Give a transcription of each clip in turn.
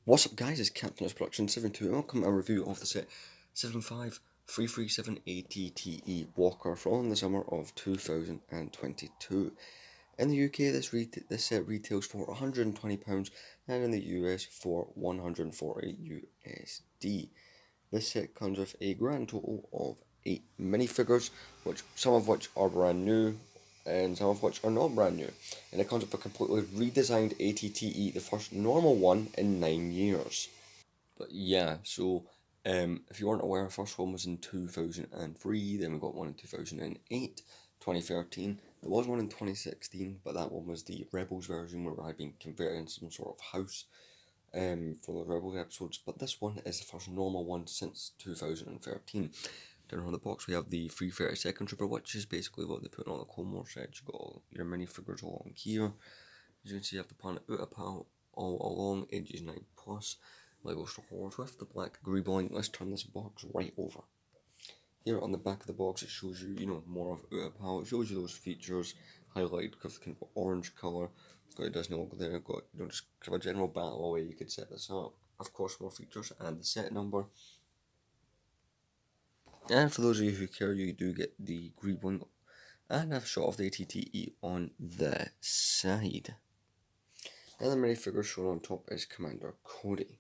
What's up guys, it's Captain Production 72 and welcome to a review of the set 75337 ATTE Walker from the summer of 2022. In the UK this set retails for £120 and in the US for 140 USD. This set comes with a grand total of 8 minifigures, some of which are brand new and some of which are not brand new. And it comes with a completely redesigned ATTE, the first normal one in 9 years. But yeah, so if you weren't aware, the first one was in 2003, then we got one in 2008, 2013. There was one in 2016, but that one was the Rebels version where I had been converted into some sort of house for the Rebels episodes. But this one is the first normal one since 2013. Down on the box we have the 332nd Trooper, which is basically what they put on the Clone Wars set. You got all your minifigures along here. As you can see, you have the planet Utapau all along, ages 9 plus. Lego Star Wars with the black greebling. Let's turn this box right over. Here on the back of the box, it shows you, more of Utapau. It shows you those features highlighted with kind of orange colour. It's got a Disney logo there. Got just kind of a general battle way you could set this up. Of course, more features and the set number. And for those of you who care, you do get the greebling and a shot of the ATTE on the side. And the minifigure shown on top is Commander Cody.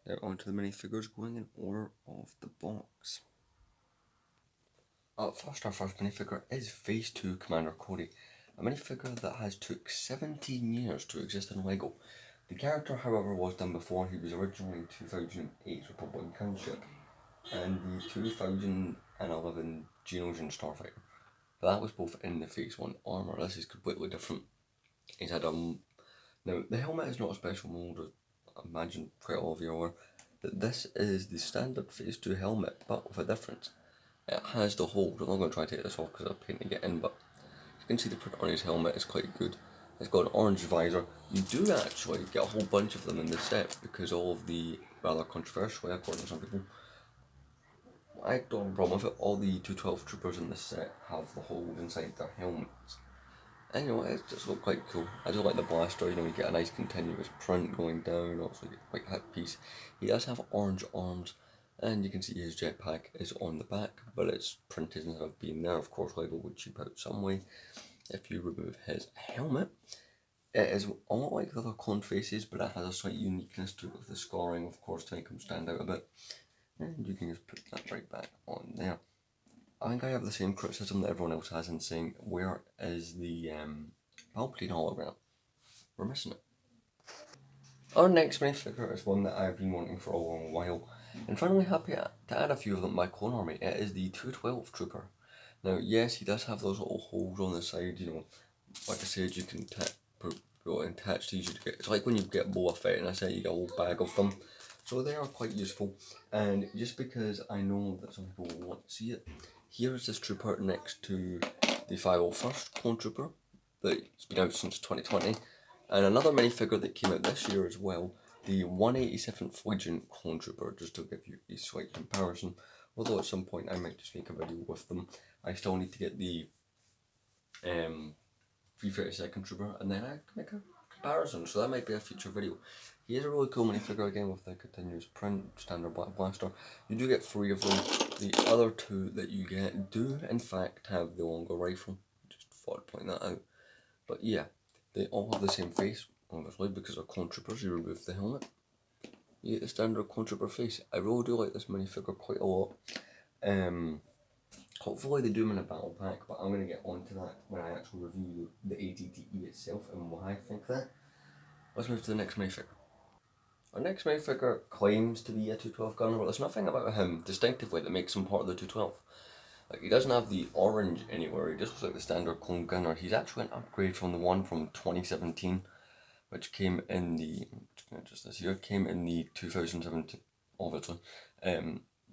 Now onto the minifigures going in order of the box. Up first, our first minifigure is Phase 2 Commander Cody, a minifigure that has took 17 years to exist in LEGO. The character, however, was done before. He was originally 2008's Republican ship and the 2011 Geonosian Starfighter. But that was both in the Phase 1 armour. This is completely different. He's had now the helmet is not a special mould, I imagine quite all of you are aware, that this is the standard Phase 2 helmet, but with a difference. It has the hold. I'm not going to try to take this off because I'm painting it in, but you can see the print on his helmet is quite good. It's got an orange visor. You do actually get a whole bunch of them in the set because all of the, rather controversially according to some people, I don't have a problem with it, all the 212 troopers in the set have the hold inside their helmets. Anyway, it just looked quite cool. I do like the blaster, you get a nice continuous print going down, also you get a quite hit piece. He does have orange arms, and you can see his jetpack is on the back, but it's printed instead of being there. Of course, LEGO would cheap out some way if you remove his helmet. It is a lot like the other clone faces, but it has a slight uniqueness to it with the scoring, of course, to make him stand out a bit. And you can just put that right back on there. I think I have the same criticism that everyone else has in saying, where is the Palpatine hologram? We're missing it. Our next minifigure is one that I've been wanting for a long while, and finally happy to add a few of them to my clone army. It is the 212 Trooper. Now, yes, he does have those little holes on the side, like I said, you can attach these. It's like when you get Boba Fett and I say you get a whole bag of them. So they are quite useful, and just because I know that some people will want to see it, here is this trooper next to the 501st Clone Trooper that's been out since 2020, and another minifigure that came out this year as well, the 187th Legion Clone Trooper, just to give you a slight comparison, although at some point I might just make a video with them. I still need to get the 332nd Trooper, and then I can make a comparison, so that might be a future video. He is a really cool minifigure again with the continuous print, standard black blaster. You do get 3 of them. The other 2 that you get do in fact have the longer rifle. Just thought I'd point that out. But yeah, they all have the same face, obviously, because they're clone troopers. You remove the helmet, you get the standard clone trooper face. I really do like this minifigure quite a lot. Hopefully they do them in a battle pack, but I'm going to get onto that when I actually review the ATTE itself and why I think that. Let's move to the next minifigure. Our next minifigure claims to be a 212 gunner, but there's nothing about him distinctively that makes him part of the 212. Like, he doesn't have the orange anywhere, he just looks like the standard clone gunner. He's actually an upgrade from the one from 2017, which came in the, just this year, came in the 2017, obviously,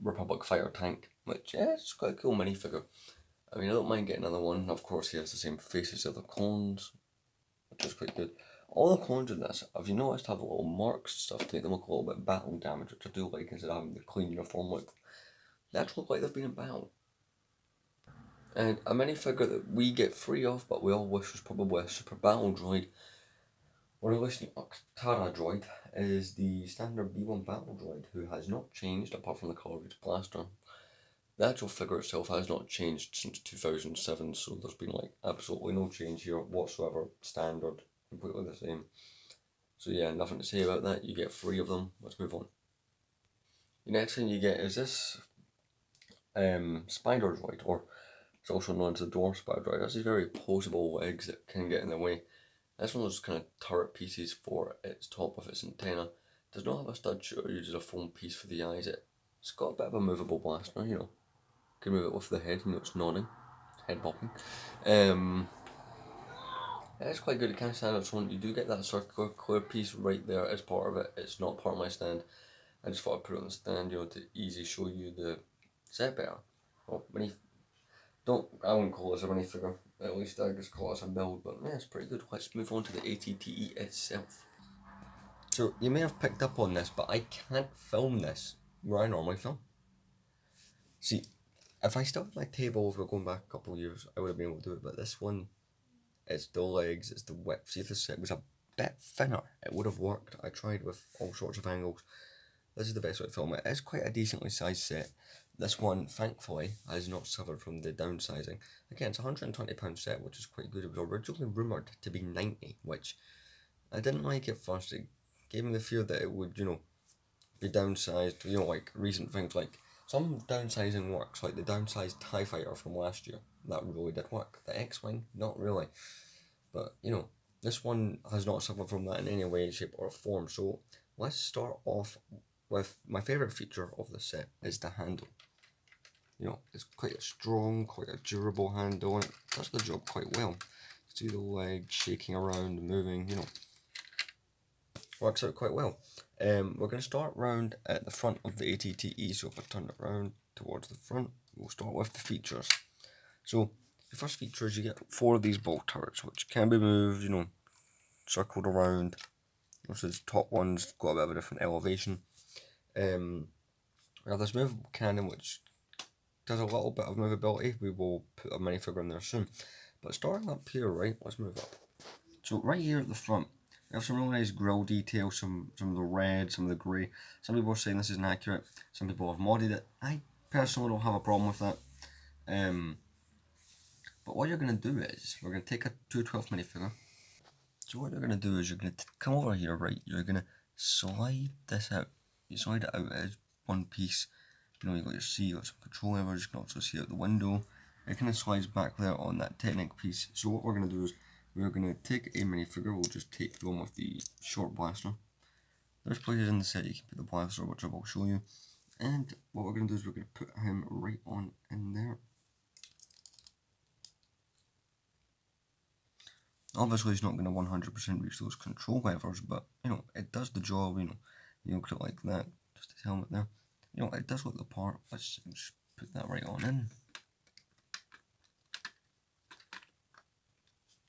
Republic Fighter Tank, which, yeah, it's quite a cool minifigure. I mean, I don't mind getting another one. Of course, he has the same face as the other clones, which is quite good. All the clones in this, have you noticed, have little marks and stuff to make them look a little bit battle damage, which I do like instead of having the clean uniform look. They actually look like they've been in battle. And a minifigure that we get free of, but we all wish was probably a super battle droid, or at least an Octara droid, is the standard B1 battle droid, who has not changed apart from the colour of his blaster. The actual figure itself has not changed since 2007, so there's been like absolutely no change here whatsoever. Standard, completely the same. So yeah, nothing to say about that. You get 3 of them. Let's move on. The next thing you get is this spider droid, or it's also known as the dwarf spider droid. That's these very opposable legs that can get in the way. This one of those kind of turret pieces for its top of its antenna. Does not have a stud shooter, uses a foam piece for the eyes. It's got a bit of a movable blaster, you know. Can move it with the head, you know, it's nodding, head popping. It's quite good, it can stand on its own. You do get that circular clear piece right there as part of it. It's not part of my stand. I just thought I'd put it on the stand, you know, to easily show you the set better. Well, I wouldn't call this a minifigure. At least I just call this a build, but yeah, it's pretty good. Let's move on to the ATTE itself. So you may have picked up on this, but I can't film this where I normally film. See, if I still had my table, if we're going back a couple of years, I would have been able to do it, but this one, it's the legs, it's the width. See, if this set was a bit thinner, it would have worked. I tried with all sorts of angles. This is the best way to film it. It's quite a decently sized set. This one, thankfully, has not suffered from the downsizing. Again, it's a £120 set, which is quite good. It was originally rumoured to be 90, which I didn't like at first. It gave me the fear that it would, you know, be downsized, you know, like recent things like some downsizing works, like the downsized TIE Fighter from last year. That really did work. The X-Wing, not really. But, you know, this one has not suffered from that in any way, shape or form. So let's start off with my favourite feature of the set is the handle. You know, it's quite a strong, quite a durable handle, and it does the job quite well. See the leg shaking around, moving, you know, works out quite well. We're going to start round at the front of the ATTE, so if I turn it round towards the front, we'll start with the features. So, the first feature is you get 4 of these bolt turrets, which can be moved, you know, circled around. So the top one's got a bit of a different elevation. We have this movable cannon, which does a little bit of movability. We will put a minifigure in there soon. But starting up here, right, let's move up. So right here at the front, we have some really nice grille detail, some of the red, some of the grey. Some people are saying this isn't accurate. Some people have modded it. I personally don't have a problem with that. But what you're going to do is, we're going to take a 212 minifigure. So what you're going to do is you're going to come over here, right? You're going to slide this out. You slide it out as one piece. You know, you've got your C, you've got some control levers, you can also see out the window. It kind of slides back there on that Technic piece. So what we're going to do is, we're going to take a minifigure, we'll just take the one with the short blaster. There's places in the set you can put the blaster, which I will show you. And what we're going to do is we're going to put him right on in there. Obviously it's not going to 100% reach those control levers, but you know, it does the job, you know, put it like that, just his helmet there. You know, it does look the part. Let's just put that right on in.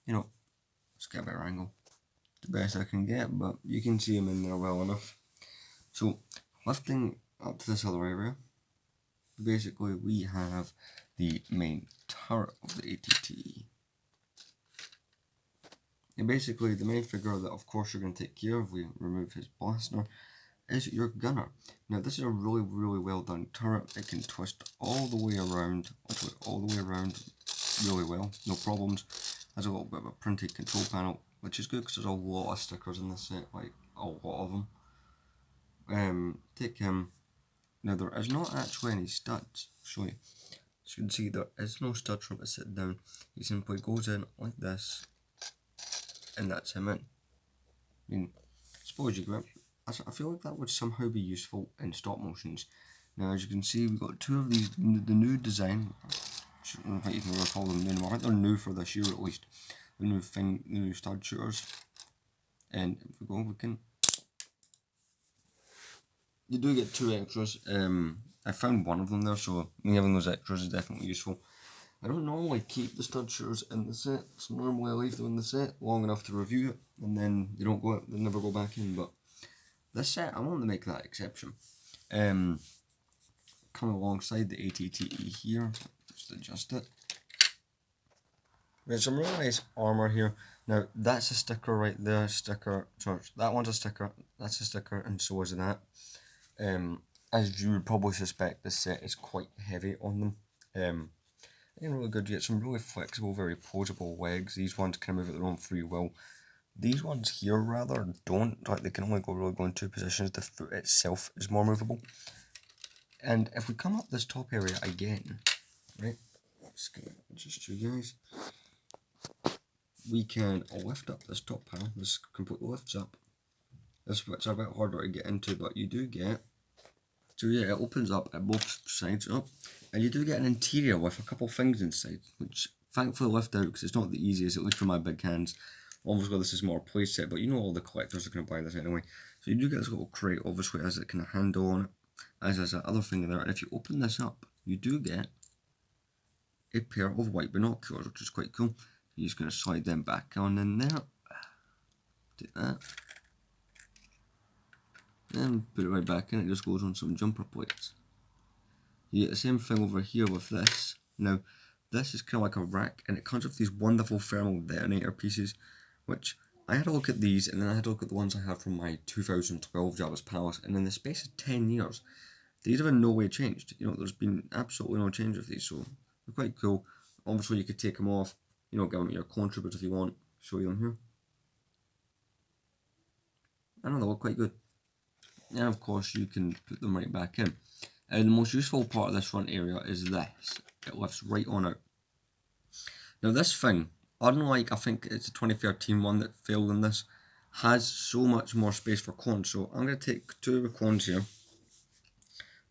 You know, let's get a better angle. The best I can get, but you can see him in there well enough. So, lifting up to this other area, basically we have the main turret of the ATTE. And basically the main figure that of course you're going to take care of, we remove his blaster, is your gunner. Now this is a really, really well done turret. It can twist all the way around, really well, no problems. Has a little bit of a printed control panel, which is good because there's a lot of stickers in this set, like a lot of them. Take him. Now there is not actually any studs, I'll show you. As you can see, there is no studs for him to sit down. He simply goes in like this, and that's him in. I mean, suppose you grab. I feel like that would somehow be useful in stop motions. Now, as you can see, we've got 2 of these, the new design. I don't know if you can really call them new. I think they're new for this year at least. The new stud shooters. And if we go, we can. You do get 2 extras. I found one of them there, so having those extras is definitely useful. I don't normally keep the stud shooters in the set, so normally I leave them in the set long enough to review it, and then they never go back in. But this set, I want to make that exception. Come alongside the ATTE here, just adjust it. There's some really nice armour here. Now that's a sticker right there, sticker, sorry, that one's a sticker, that's a sticker, and so is that. As you would probably suspect, this set is quite heavy on them. And really good, you get some really flexible, very posable legs. These ones can move at their own free will. These ones here rather don't, like they can only really go in two positions. The foot itself is more movable. And if we come up this top area again, right, just you guys, we can lift up this top panel. This completely lifts up. This bit's a bit harder to get into, but you do get, so yeah, it opens up at both sides up, and you do get an interior with a couple things inside, which thankfully lift out because it's not the easiest, at least for my big hands. Obviously this is more a play set, but you know all the collectors are going to buy this anyway. So you do get this little crate, obviously, as it kind of handle on it, as there's that other thing there, and if you open this up, you do get a pair of white binoculars, which is quite cool. You're just going to slide them back on in there, do that, and put it right back in. It just goes on some jumper plates. You get the same thing over here with this. Now, this is kind of like a rack, and it comes with these wonderful thermal detonator pieces, which I had a look at these, and then I had a look at the ones I had from my 2012 Jabba's Palace, and in the space of 10 years, these have in no way changed. You know, there's been absolutely no change with these, so they're quite cool. Obviously, you could take them off, you know, give them to your clone troopers if you want. Show you them here. I know they look quite good. And of course, you can put them right back in. And the most useful part of this front area is this. It lifts right on out. Now this thing, unlike I think it's a 2013 one that failed in this, has so much more space for clones. So I'm going to take two of the clones here.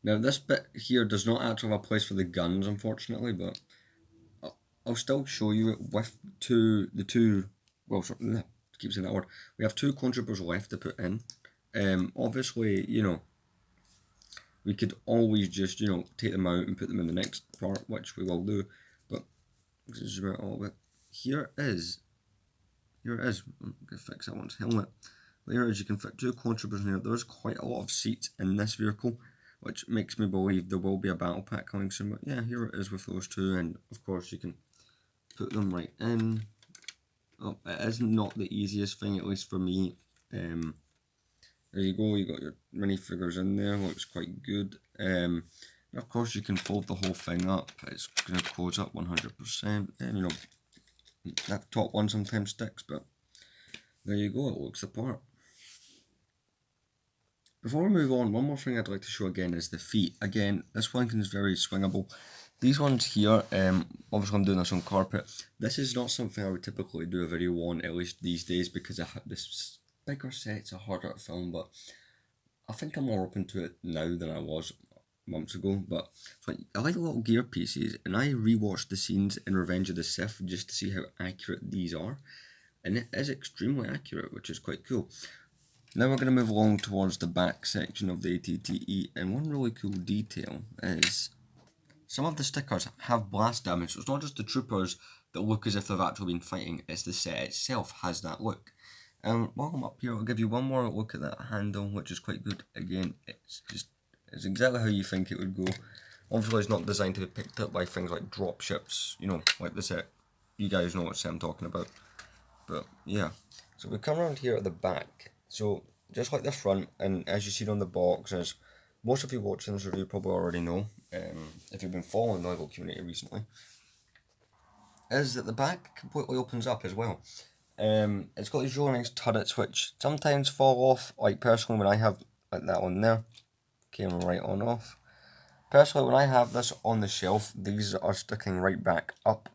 Now this bit here does not actually have a place for the guns, unfortunately, but I'll still show you it with the two, well, sorry, keep saying that word. We have two clone troopers left to put in. Obviously, you know, we could always just, you know, take them out and put them in the next part, which we will do, but this is about all of it. Here it is, I'm going to fix that one's helmet. But here it is, you can fit two clone troopers in here. There's quite a lot of seats in this vehicle, which makes me believe there will be a battle pack coming soon, but yeah, here it is with those two, and of course you can put them right in. Oh, it is not the easiest thing, at least for me. There you go, you got your minifigures in there, looks quite good. Of course you can fold the whole thing up, it's going to close up 100%, and you know, that top one sometimes sticks, but there you go, it looks the part. Before we move on, one more thing I'd like to show again is the feet. Again, this one is very swingable. These ones here, obviously I'm doing this on carpet. This is not something I would typically do a video on, at least these days, because this bigger sets are harder to film, but I think I'm more open to it now than I was months ago. But I like the little gear pieces, and I rewatched the scenes in Revenge of the Sith just to see how accurate these are, and it is extremely accurate, which is quite cool. Now we're going to move along towards the back section of the ATTE, and one really cool detail is some of the stickers have blast damage, so it's not just the troopers that look as if they've actually been fighting, it's the set itself has that look. While I'm up here, I'll give you one more look at that handle, which is quite good. Again, it's exactly how you think it would go. Obviously, it's not designed to be picked up by things like drop ships, you know, like the set. You guys know what set I'm talking about. But yeah, so we come around here at the back. So just like the front, and as you see on the box, as most of you watching this review probably already know, if you've been following the LEGO community recently, is that the back completely opens up as well. It's got these really nice turrets which sometimes fall off, like personally when I have like that one there, came right on off. Personally when I have this on the shelf, these are sticking right back up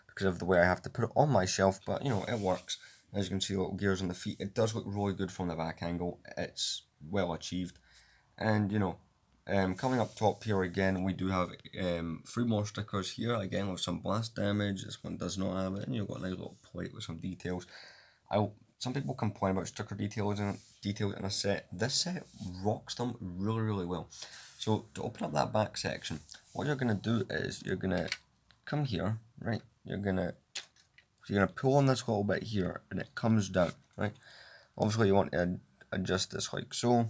because of the way I have to put it on my shelf, but you know, it works. As you can see, little gears on the feet, it does look really good from the back angle, it's well achieved. And you know, coming up top here again, we do have 3 more stickers here, again with some blast damage. This one does not have it, and you've got a nice little plate with some details. Some people complain about sticker details in a set. This set rocks them really, really well. So to open up that back section, what you're going to do is you're going to come here, right? You're going to pull on this little bit here, and it comes down, right? Obviously you want to adjust this like so.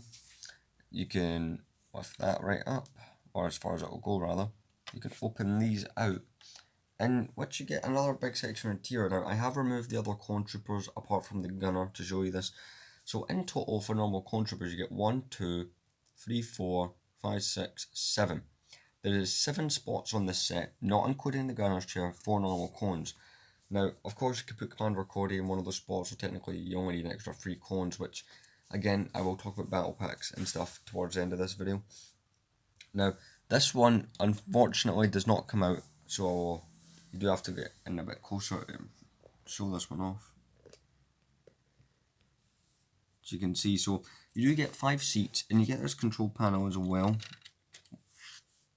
You can lift that right up, or as far as it will go rather. You can open these out, And what you get another big section of tier. Now I have removed the other clone troopers apart from the gunner to show you this. So in total for normal clone troopers you get 1, 2, 3, 4, 5, 6, 7. There is 7 spots on this set, not including the gunner's chair, for normal clones. Now, of course, you could put Commander Cody in one of those spots, so technically you only need an extra 3 clones, which, again, I will talk about battle packs and stuff towards the end of this video. Now, this one, unfortunately, does not come out, so you do have to get in a bit closer to show this one off. As you can see, so you do get 5 seats, and you get this control panel as well,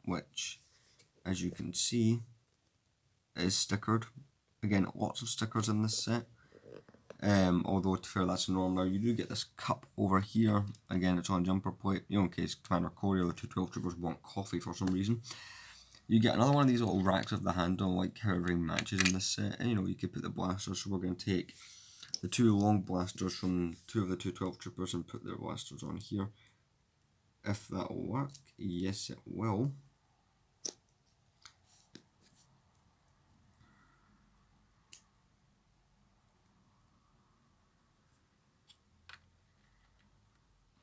which, as you can see, is stickered. Again, lots of stickers in this set. Although to be fair, that's normal. Now you do get this cup over here. Again, it's on a jumper plate, you know, in case Commander Cody or the 212 troopers want coffee for some reason. You get another one of these little racks with the handle, like how everything matches in this set. And you know, you could put the blasters. So we're going to take the 2 long blasters from 2 of the 212 troopers and put their blasters on here. If that will work, yes it will.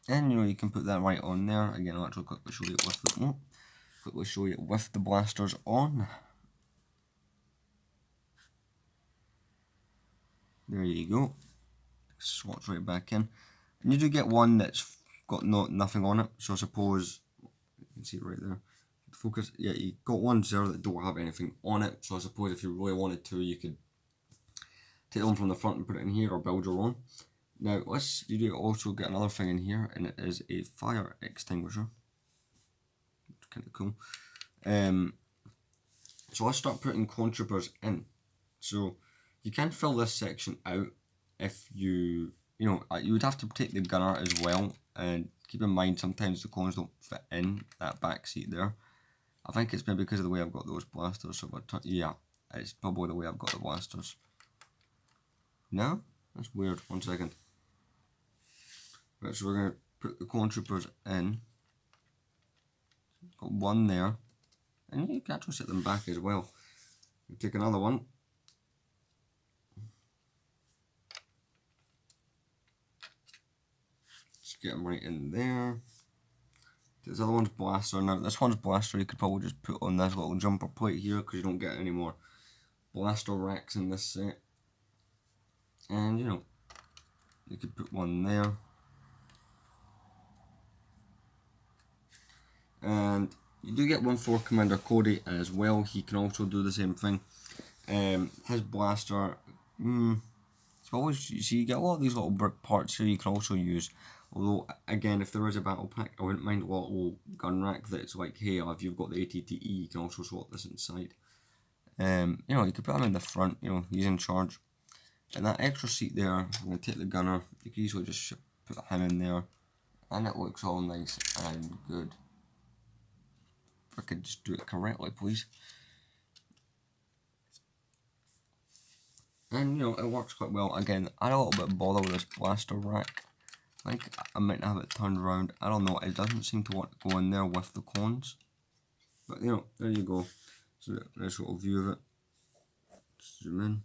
And you know, you can put that right on there. Again, I'll actually quickly show you it with the blasters on. There you go. Slots right back in. And you do get one that's got nothing on it. So I suppose you can see it right there. Focus. Yeah, you got ones there that don't have anything on it. So I suppose if you really wanted to, you could take one from the front and put it in here, or build your own. Now, you do also get another thing in here, and it is a fire extinguisher. It's kind of cool. So let's start putting clone troopers in. So you can fill this section out if you would have to take the gunner as well. And keep in mind, sometimes the clones don't fit in that back seat there. I think it's maybe because of the way I've got those blasters. So yeah, it's probably the way I've got the blasters. No? That's weird. 1 second. Right, so we're going to put the clone troopers in. Got one there. And you can actually set them back as well. You take another one. Just get them right in there. This other one's blaster. Now this one's blaster you could probably just put on this little jumper plate here, because you don't get any more blaster racks in this set. And you know, you could put one there. And you do get one for Commander Cody as well. He can also do the same thing. His blaster, it's always, you see, you get a lot of these little brick parts here you can also use. Although, again, if there is a battle pack, I wouldn't mind a little gun rack that's like, hey, if you've got the ATTE, you can also slot this inside. You know, you could put him in the front, you know, he's in charge. And that extra seat there, I'm going to take the gunner, you can easily just put him in there. And it looks all nice and good. If I could just do it correctly, please. And, you know, it works quite well. Again, I had a little bit of bother with this blaster rack. I think I might have it turned around. I don't know, it doesn't seem to want to go in there with the clones. But, you know, there you go. So, nice little view of it. Zoom in.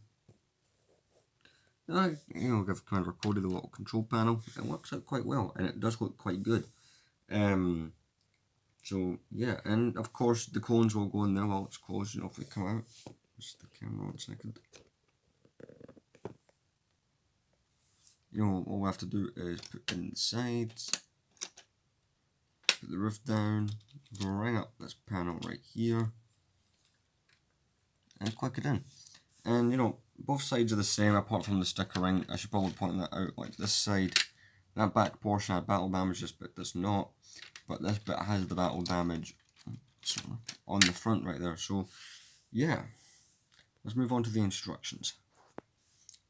And you know, give Commander Cody the little control panel. It works out quite well, and it does look quite good. So yeah, and of course the clones will go in there while it's closed, you know, if they come out. Just the camera 1 second. You know, all we have to do is put in the sides, put the roof down, bring up this panel right here, and click it in. And you know, both sides are the same apart from the sticker ring. I should probably point that out. Like this side, that back portion had battle damage, this bit does not. But this bit has the battle damage on the front right there. So yeah, let's move on to the instructions.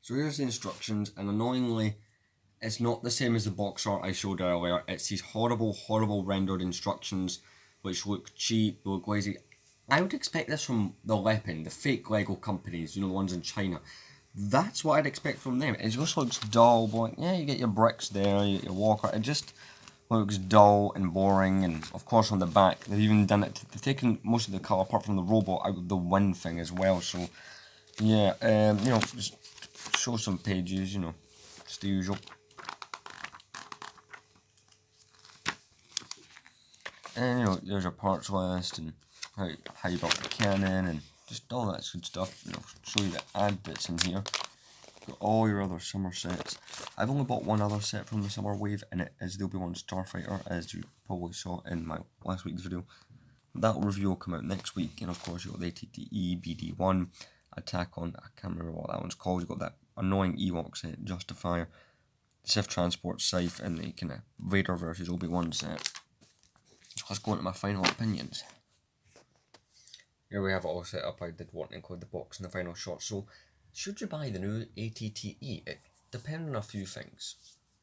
So here's the instructions, and annoyingly, it's not the same as the box art I showed earlier. It's these horrible, horrible rendered instructions, which look cheap, look lazy. I would expect this from the Lepin, the fake Lego companies, you know, the ones in China. That's what I'd expect from them. It just looks dull, but yeah, you get your bricks there, you get your walker. It just looks dull and boring, and of course on the back they've even done it. They've taken most of the colour apart from the robot out of the win thing as well. So yeah, you know, just show some pages, you know, just the usual. And you know, there's a parts list and how you built the cannon and just all that good stuff. You know, show you the ad bits in here. Got all your other summer sets. I've only bought one other set from the summer wave, and it is the Obi-Wan Starfighter, as you probably saw in my last week's video. That review will come out next week, and of course you've got the ATTE BD1 Attack on, I can't remember what that one's called. You've got that annoying Ewok set, Justifier, Sith Transport Scythe, and the kind of Vader versus Obi-Wan set. So let's go into my final opinions. Here we have it all set up. I did want to include the box in the final shot. So, should you buy the new ATTE? It depends on a few things.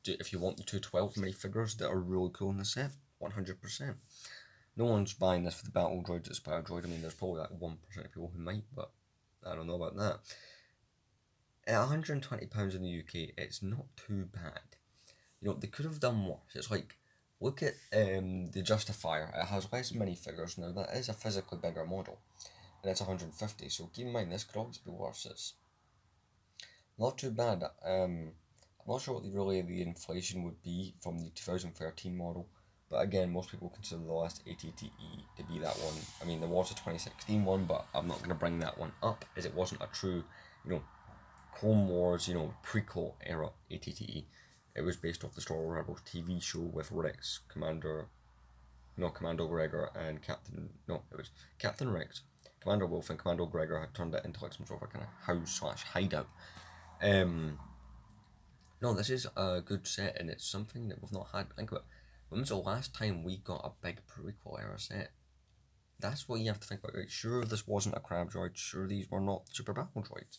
If you want the 212 minifigures that are really cool in the set, 100%. No one's buying this for the battle droid that's by a droid. I mean, there's probably like 1% of people who might, but I don't know about that. At £120 in the UK, it's not too bad. You know, they could have done worse. It's like, look at the Justifier. It has less minifigures now. That is a physically bigger model, and it's 150. So keep in mind, this could always be worse. It's not too bad. I'm not sure what the inflation would be from the 2013 model, but again, most people consider the last ATTE to be that one. I mean, there was a 2016 one, but I'm not going to bring that one up, as it wasn't a true, you know, Clone Wars, you know, prequel era ATTE. It was based off the Star Wars Rebels TV show with Rex, Commando Gregor, and Captain Rex, Commander Wolf, and Commando Gregor had turned it into like some sort of a kind of house/hideout. No, this is a good set, and it's something that we've not had. Think about it. When was the last time we got a big prequel era set? That's what you have to think about. Right? Sure, this wasn't a crab droid. Sure, these were not super battle droids.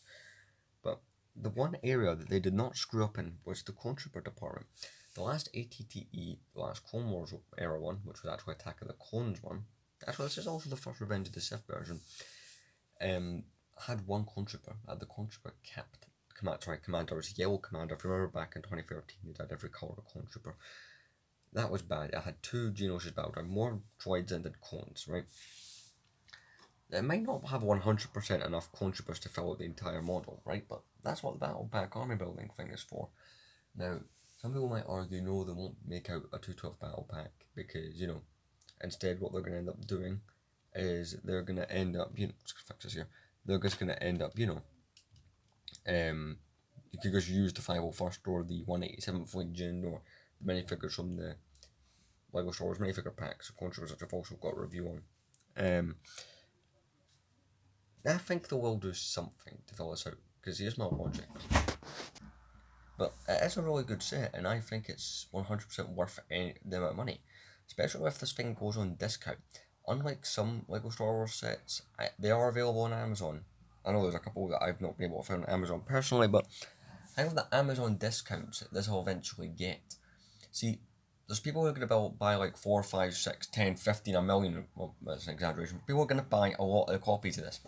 But the one area that they did not screw up in was the Clone Trooper department. The last ATTE, the last Clone Wars era one, which was actually Attack of the Clones one. Actually, this is also the first Revenge of the Sith version. Had one Clone Trooper. Had the Clone Trooper Commander was Yellow Commander. If you remember back in 2013, they had every colour of Clone Trooper. That was bad. It had two Geonosis battle droids, more droids than did clones, right? It might not have 100% enough Clone Troopers to fill out the entire model, right? But that's what the Battle Pack army building thing is for. Now, some people might argue, no, they won't make out a 212 Battle Pack because, you know, instead what they're going to end up doing is they're going to end up, you know, let's fix this here. They're just going to end up, you know, you could just use the 501st or the 187th Legion or the minifigures from the Lego Star Wars minifigure packs, Clone Troopers, which I've also got a review on. I think they will do something to fill this out, because here's my logic. But it is a really good set, and I think it's 100% worth the amount of money. Especially if this thing goes on discount. Unlike some Lego Star Wars sets, they are available on Amazon. I know there's a couple that I've not been able to find on Amazon personally, but I know the Amazon discounts that this will eventually get. See, there's people who are going to buy like 4, 5, 6, 10, 15, a million, well, that's an exaggeration. People are going to buy a lot of copies of this.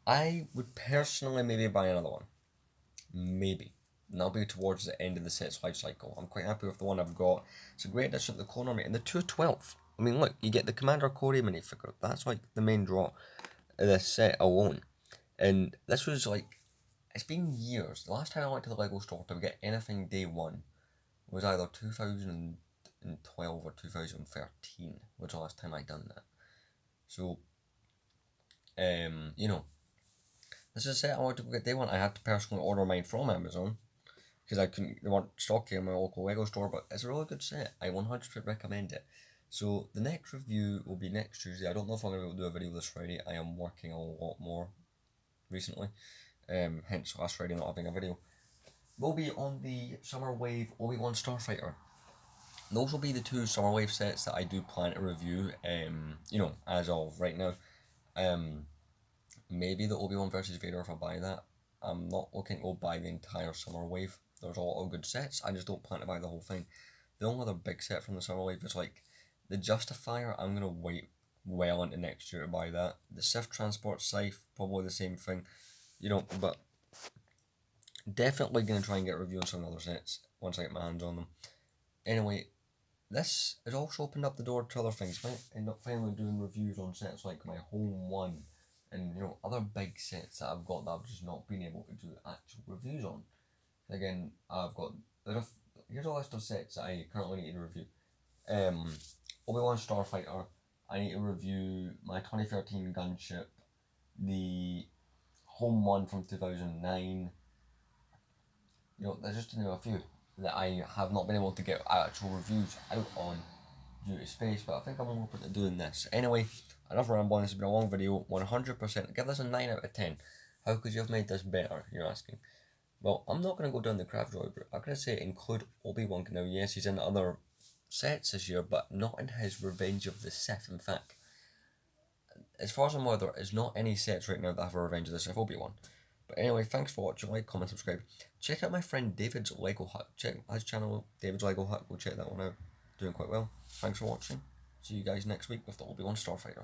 I would personally maybe buy another one. Maybe. And that'll be towards the end of the set's life cycle. I'm quite happy with the one I've got. It's a great addition to the Clone Army. And the 212. I mean, look, you get the Commander Cody minifigure. That's like the main draw of this set alone. And this was like, it's been years. The last time I went to the Lego store to get anything day one was either 2012 or 2013, was the last time I done that. So, you know, this is a set I wanted to get day one. I had to personally order mine from Amazon because they weren't stocking in my local Lego store, but it's a really good set. I 100% recommend it. So the next review will be next Tuesday. I don't know if I'm going to be able to do a video this Friday. I am working a lot more recently, hence last Friday not having a video. Will be on the Summer Wave Obi-Wan Starfighter. Those will be the two Summer Wave sets that I do plan to review, you know, as of right now. Maybe the Obi-Wan versus Vader if I buy that. I'm not looking to buy the entire Summer Wave. There's a lot of good sets, I just don't plan to buy the whole thing. The only other big set from the Summer Wave is like the Justifier. I'm going to wait well into next year to buy that. The Sith Transport Scythe, probably the same thing, you know, but definitely going to try and get a review on some other sets once I get my hands on them. Anyway, this has also opened up the door to other things. I end up finally doing reviews on sets like my Home One and other big sets that I've got that I've just not been able to do actual reviews on. Again, here's a list of sets that I currently need to review. Obi-Wan Starfighter. I need to review my 2013 gunship, the Home One from 2009. There's just to name a few that I have not been able to get actual reviews out on due to space, but I think I'm open to doing this. Anyway, enough rambling. This has been a long video. 100%. Give this a 9 out of 10. How could you have made this better, you're asking? Well, I'm not going to go down the craft droid route. I'm going to say include Obi-Wan. Now, yes, he's in other sets this year, but not in his Revenge of the Sith. In fact, as far as I'm aware, there is not any sets right now that have a Revenge of the Sith Obi-Wan. But anyway, thanks for watching. Like, comment, subscribe. Check out my friend David's Lego Hut. Check his channel, David's Lego Hut. Go check that one out. Doing quite well. Thanks for watching. See you guys next week with the Obi-Wan Starfighter.